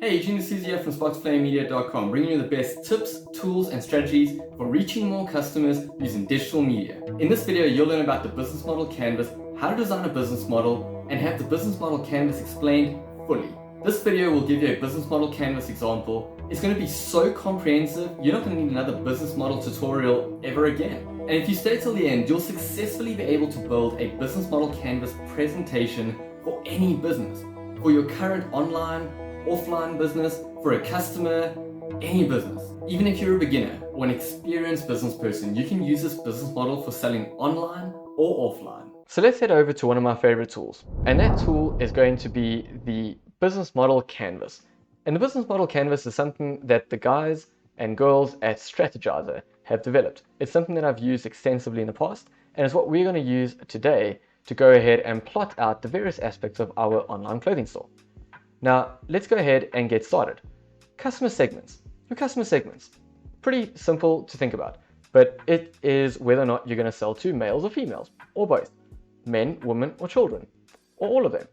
Hey, Eugene here from SparksFlameMedia.com, bringing you the best tips, tools, and strategies for reaching more customers using digital media. In this video, you'll learn about the business model canvas, how to design a business model, and have the business model canvas explained fully. This video will give you a business model canvas example. It's going to be so comprehensive, you're not going to need another business model tutorial ever again. And if you stay till the end, you'll successfully be able to build a business model canvas presentation for any business, for your current online, offline business, for a customer, any business. Even if you're a beginner or an experienced business person, you can use this business model for selling online or offline. So let's head over to one of my favorite tools, and that tool is going to be the business model canvas. And the business model canvas is something that the guys and girls at Strategyzer have developed. It's something that I've used extensively in the past, and it's what we're going to use today to go ahead and plot out the various aspects of our online clothing store. Now, let's go ahead and get started. Customer segments. Your customer segments. Pretty simple to think about, but it is whether or not you're going to sell to males or females, or both, men, women, or children, or all of them.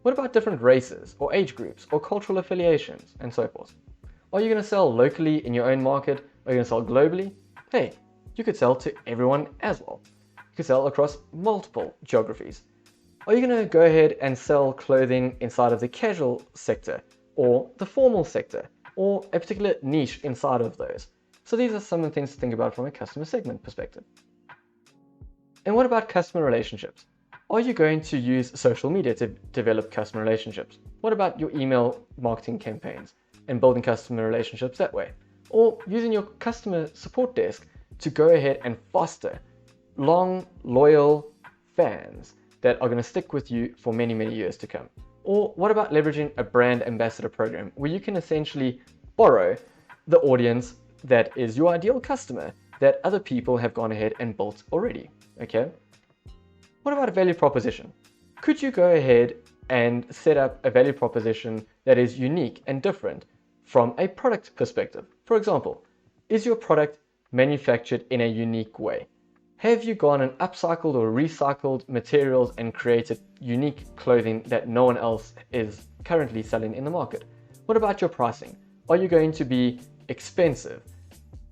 What about different races, or age groups, or cultural affiliations, and so forth? Are you going to sell locally in your own market? Are you going to sell globally? Hey, you could sell to everyone as well. You could sell across multiple geographies. Are you going to go ahead and sell clothing inside of the casual sector, or the formal sector, or a particular niche inside of those? So these are some of the things to think about from a customer segment perspective. And what about customer relationships? Are you going to use social media to develop customer relationships? What about your email marketing campaigns and building customer relationships that way? Or using your customer support desk to go ahead and foster long, loyal fans that are going to stick with you for many, many years to come? Or what about leveraging a brand ambassador program where you can essentially borrow the audience that is your ideal customer that other people have gone ahead and built already? Okay. What about a value proposition? Could you go ahead and set up a value proposition that is unique and different from a product perspective? For example, is your product manufactured in a unique way? Have you gone and upcycled or recycled materials and created unique clothing that no one else is currently selling in the market? What about your pricing? Are you going to be expensive?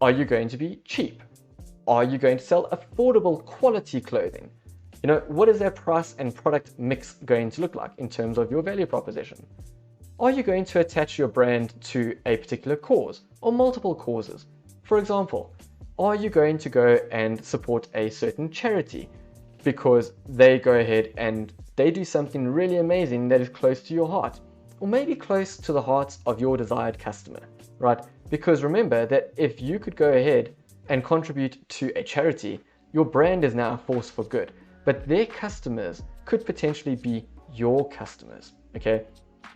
Are you going to be cheap? Are you going to sell affordable quality clothing? You know, what is their price and product mix going to look like in terms of your value proposition? Are you going to attach your brand to a particular cause or multiple causes? For example, are you going to go and support a certain charity because they go ahead and they do something really amazing that is close to your heart, or maybe close to the hearts of your desired customer, right? Because remember that if you could go ahead and contribute to a charity, your brand is now a force for good, but their customers could potentially be your customers, okay?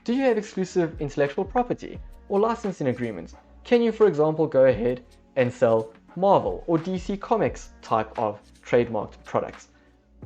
Do you have exclusive intellectual property or licensing agreements? Can you, for example, go ahead and sell Marvel or DC Comics type of trademarked products?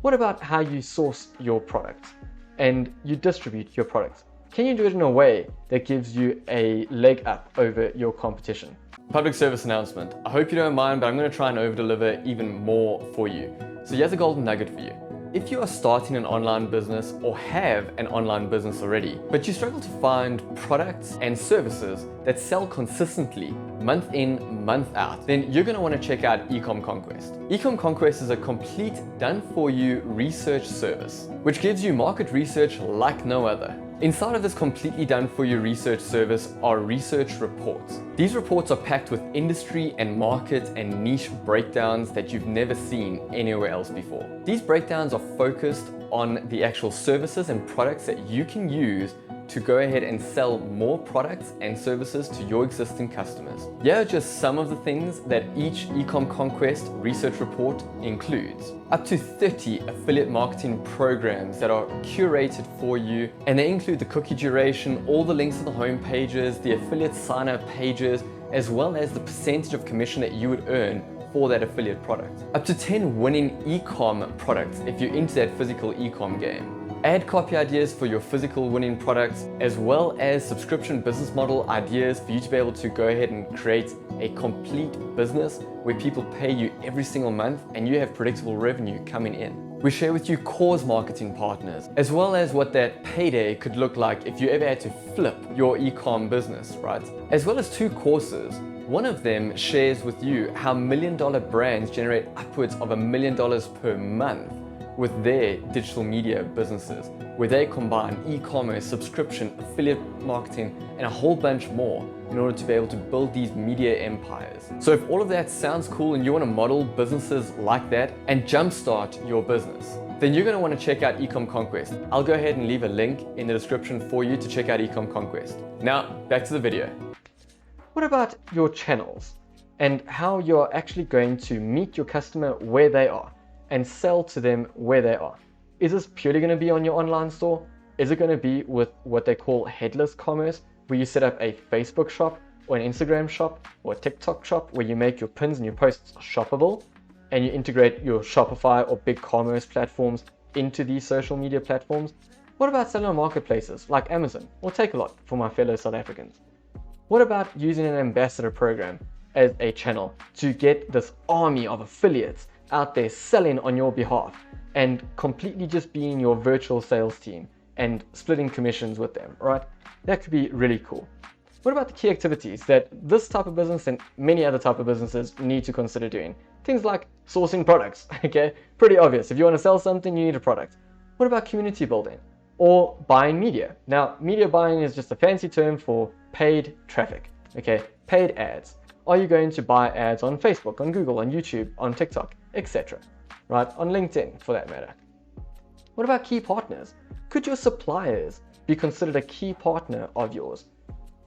What about how you source your products and you distribute your products? Can you do it in a way that gives you a leg up over your competition? Public service announcement. I hope you don't mind, but I'm going to try and over deliver even more for you. So here's a golden nugget for you. If you are starting an online business or have an online business already, but you struggle to find products and services that sell consistently month in, month out, then you're going to want to check out Ecom Conquest. Ecom Conquest is a complete done-for-you research service, which gives you market research like no other. Inside of this completely done-for-you research service are research reports. These reports are packed with industry and market and niche breakdowns that you've never seen anywhere else before. These breakdowns are focused on the actual services and products that you can use to go ahead and sell more products and services to your existing customers. Here are just some of the things that each Ecom Conquest research report includes. Up to 30 affiliate marketing programs that are curated for you, and they include the cookie duration, all the links to the home pages, the affiliate sign-up pages, as well as the percentage of commission that you would earn for that affiliate product. Up to 10 winning e-com products if you're into that physical e-com game. Ad copy ideas for your physical winning products, as well as subscription business model ideas for you to be able to go ahead and create a complete business where people pay you every single month and you have predictable revenue coming in. We share with you cause marketing partners, as well as what that payday could look like if you ever had to flip your e-com business, right? As well as 2 courses. One of them shares with you how $1 million brands generate upwards of $1 million per month with their digital media businesses, where they combine e-commerce, subscription, affiliate marketing, and a whole bunch more in order to be able to build these media empires. So if all of that sounds cool and you want to model businesses like that and jumpstart your business, then you're going to want to check out Ecom Conquest. I'll go ahead and leave a link in the description for you to check out Ecom Conquest. Now, back to the video. What about your channels and how you're actually going to meet your customer where they are and sell to them where they are? Is this purely going to be on your online store? Is it going to be with what they call headless commerce, where you set up a Facebook shop or an Instagram shop or a TikTok shop where you make your pins and your posts shoppable and you integrate your Shopify or big commerce platforms into these social media platforms? What about selling on marketplaces like Amazon or Takealot for my fellow South Africans? What about using an ambassador program as a channel to get this army of affiliates out there selling on your behalf and completely just being your virtual sales team and splitting commissions with them, right? That could be really cool. What about the key activities that this type of business and many other type of businesses need to consider doing? Things like sourcing products, okay? Pretty obvious. If you want to sell something, you need a product. What about community building or buying media? Now, media buying is just a fancy term for paid traffic, okay? Paid ads. Are you going to buy ads on Facebook, on Google, on YouTube, on TikTok, etc., right? On LinkedIn, for that matter. What about key partners? Could your suppliers be considered a key partner of yours?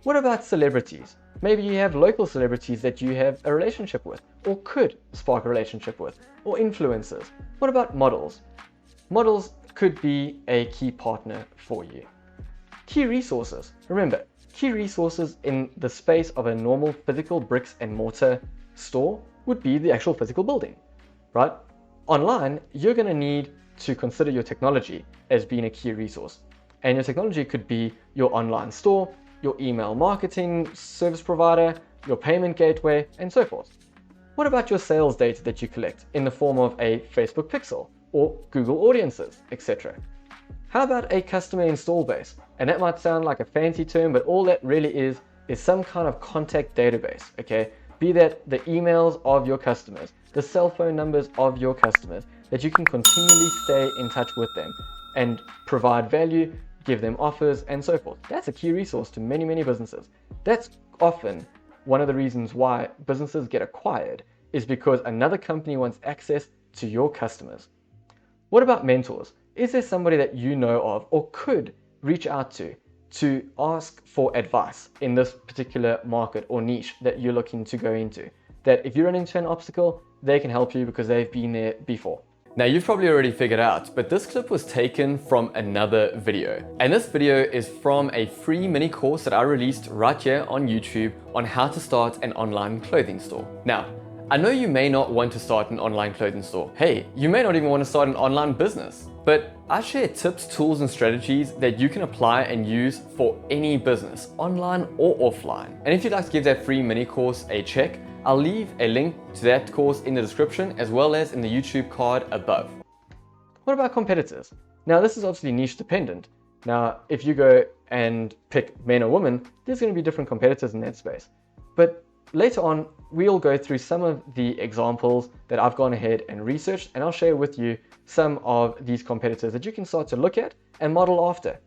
What about celebrities? Maybe you have local celebrities that you have a relationship with or could spark a relationship with, or influencers. What about models? Models could be a key partner for you. Key resources. Remember, key resources in the space of a normal physical bricks and mortar store would be the actual physical building, right? Online, you're going to need to consider your technology as being a key resource. And your technology could be your online store, your email marketing service provider, your payment gateway, and so forth. What about your sales data that you collect in the form of a Facebook pixel or Google audiences, etc.? How about a customer install base? And that might sound like a fancy term, but all that really is some kind of contact database, okay? Be that the emails of your customers, the cell phone numbers of your customers, that you can continually stay in touch with them and provide value, give them offers, and so forth. That's a key resource to many, many businesses. That's often one of the reasons why businesses get acquired, is because another company wants access to your customers. What about mentors? Is there somebody that you know of or could reach out to ask for advice in this particular market or niche that you're looking to go into? That if you run into an obstacle, they can help you because they've been there before. Now, you've probably already figured out, but this clip was taken from another video. And this video is from a free mini course that I released right here on YouTube on how to start an online clothing store. Now, I know you may not want to start an online clothing store. Hey, you may not even want to start an online business. But I share tips, tools, and strategies that you can apply and use for any business, online or offline. And if you'd like to give that free mini course a check, I'll leave a link to that course in the description as well as in the YouTube card above. What about competitors? Now, this is obviously niche dependent. Now, if you go and pick men or women, there's going to be different competitors in that space. But later on, we'll go through some of the examples that I've gone ahead and researched, and I'll share with you some of these competitors that you can start to look at and model after.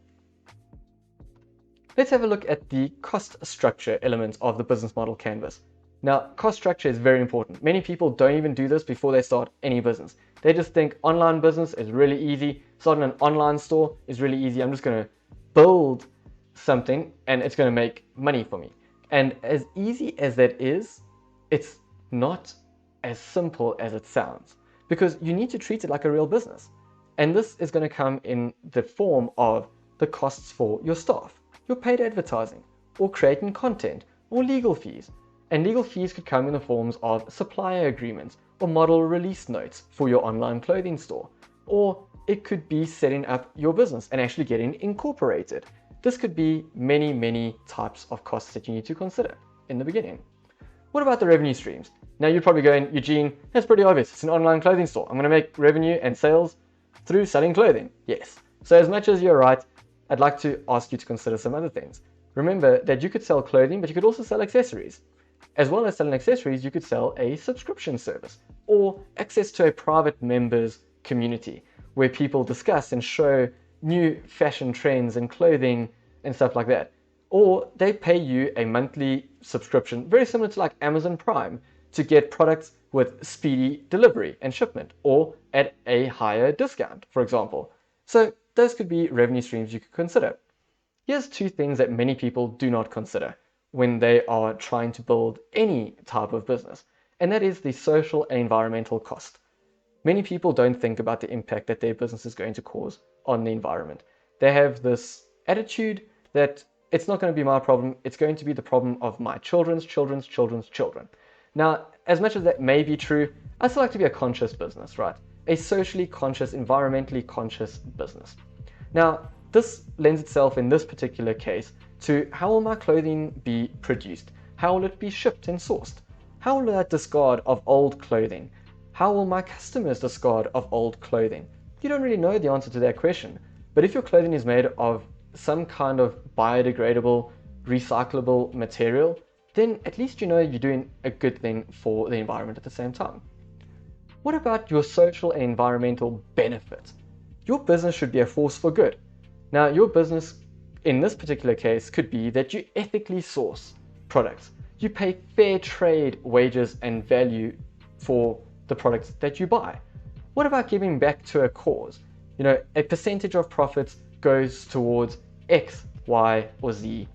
Let's have a look at the cost structure elements of the business model canvas. Now, cost structure is very important. Many people don't even do this before they start any business. They just think online business is really easy. Starting an online store is really easy. I'm just going to build something and it's going to make money for me. And as easy as that is, it's not as simple as it sounds, because you need to treat it like a real business. And this is going to come in the form of the costs for your staff, your paid advertising, or creating content, or legal fees. And legal fees could come in the forms of supplier agreements or model release notes for your online clothing store. Or it could be setting up your business and actually getting incorporated. This could be many, many types of costs that you need to consider in the beginning. What about the revenue streams? Now you're probably going, Eugene, that's pretty obvious. It's an online clothing store. I'm going to make revenue and sales through selling clothing? Yes. So as much as you're right, I'd like to ask you to consider some other things. Remember that you could sell clothing, but you could also sell accessories. As well as selling accessories, you could sell a subscription service or access to a private members community where people discuss and show new fashion trends and clothing and stuff like that. Or they pay you a monthly subscription, very similar to like Amazon Prime, to get products with speedy delivery and shipment or at a higher discount, for example. So those could be revenue streams you could consider. Here's two things that many people do not consider when they are trying to build any type of business, and that is the social and environmental cost. Many people don't think about the impact that their business is going to cause on the environment. They have this attitude that it's not going to be my problem, it's going to be the problem of my children's children's children's children. Now, as much as that may be true, I still like to be a conscious business, right? A socially conscious, environmentally conscious business. Now, this lends itself in this particular case to how will my clothing be produced? How will it be shipped and sourced? How will I discard of old clothing? How will my customers discard of old clothing? You don't really know the answer to that question, but if your clothing is made of some kind of biodegradable, recyclable material, then at least you know you're doing a good thing for the environment at the same time. What about your social and environmental benefit? Your business should be a force for good. Now, your business in this particular case could be that you ethically source products. You pay fair trade wages and value for the products that you buy. What about giving back to a cause? You know, a percentage of profits goes towards X, Y, or Z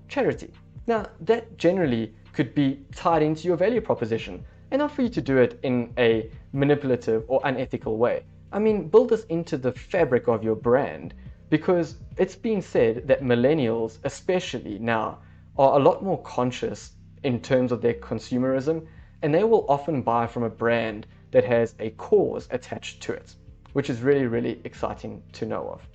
charity. Now, that generally could be tied into your value proposition and not for you to do it in a manipulative or unethical way. I mean, build this into the fabric of your brand, because it's being said that millennials, especially now, are a lot more conscious in terms of their consumerism, and they will often buy from a brand that has a cause attached to it, which is really, really exciting to know of.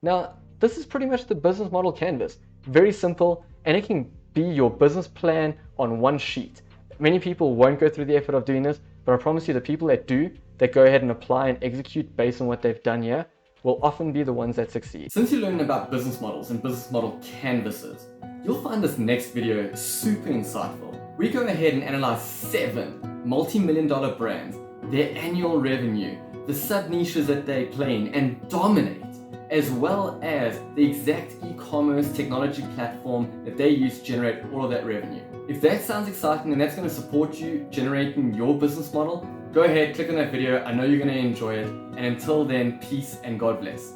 Now, this is pretty much the business model canvas. Very simple, and it can be your business plan on one sheet. Many people won't go through the effort of doing this, but I promise you the people that do, that go ahead and apply and execute based on what they've done here, will often be the ones that succeed. Since you're learning about business models and business model canvases, you'll find this next video super insightful. We go ahead and analyze 7 multi-million-dollar brands, their annual revenue, the sub-niches that they play in and dominate, as well as the exact e-commerce technology platform that they use to generate all of that revenue. If that sounds exciting and that's going to support you generating your business model, go ahead, click on that video. I know you're going to enjoy it. And until then, peace and God bless.